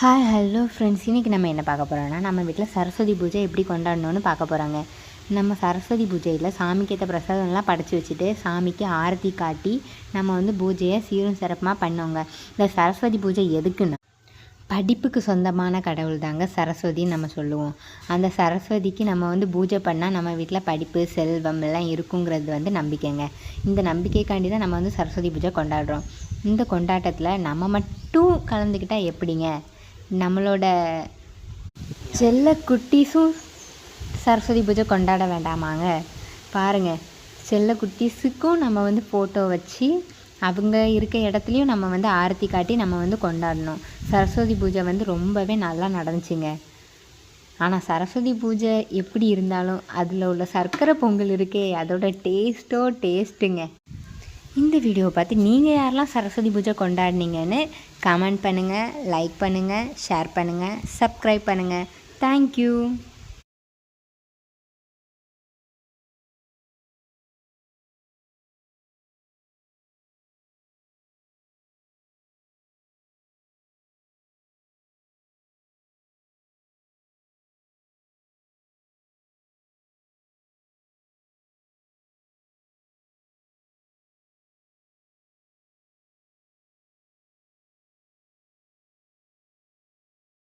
Hi hello friends, இன்றைக்கி நம்ம என்ன பார்க்க போகிறோன்னா, நம்ம வீட்டில் சரஸ்வதி பூஜை எப்படி கொண்டாடணும்னு பார்க்க போகிறாங்க. நம்ம சரஸ்வதி பூஜையில் சாமிக்கு ஏற்ற பிரசாதம்லாம் படைச்சி வச்சுட்டு சாமிக்கு ஆரத்தி காட்டி நம்ம பூஜையை சீரும் சிறப்பாக பண்ணோங்க. இந்த சரஸ்வதி பூஜை எதுக்குன்னா, படிப்புக்கு சொந்தமான கடவுள் தாங்க சரஸ்வதின்னு நம்ம சொல்லுவோம். அந்த சரஸ்வதிக்கு நம்ம பூஜை பண்ணால் நம்ம வீட்டில் படிப்பு செல்வம் எல்லாம் இருக்குங்கிறது நம்பிக்கைங்க. இந்த நம்பிக்கைக்காண்டி தான் நம்ம சரஸ்வதி பூஜை கொண்டாடுறோம். இந்த கொண்டாட்டத்தில் நம்ம மட்டும் கலந்துக்கிட்டால் எப்படிங்க? நம்மளோட செல்ல குட்டீஸும் சரஸ்வதி பூஜை கொண்டாட வேண்டாமாங்க? பாருங்கள், செல்ல குட்டீஸுக்கும் நம்ம ஃபோட்டோ வச்சு அவங்க இருக்க இடத்துலையும் நம்ம ஆரத்தி காட்டி நம்ம கொண்டாடணும். சரஸ்வதி பூஜை ரொம்பவே நல்லா நடந்துச்சுங்க. ஆனால் சரஸ்வதி பூஜை எப்படி இருந்தாலும் அதில் உள்ள சர்க்கரை பொங்கல் இருக்கே, அதோட டேஸ்ட்டுங்க. இந்த வீடியோவை பார்த்து நீங்கள் யாரெல்லாம் சரஸ்வதி பூஜை கொண்டாடினீங்கன்னு கமெண்ட் பண்ணுங்கள், லைக் பண்ணுங்கள், ஷேர் பண்ணுங்கள், சப்ஸ்கிரைப் பண்ணுங்கள். தேங்க்யூ.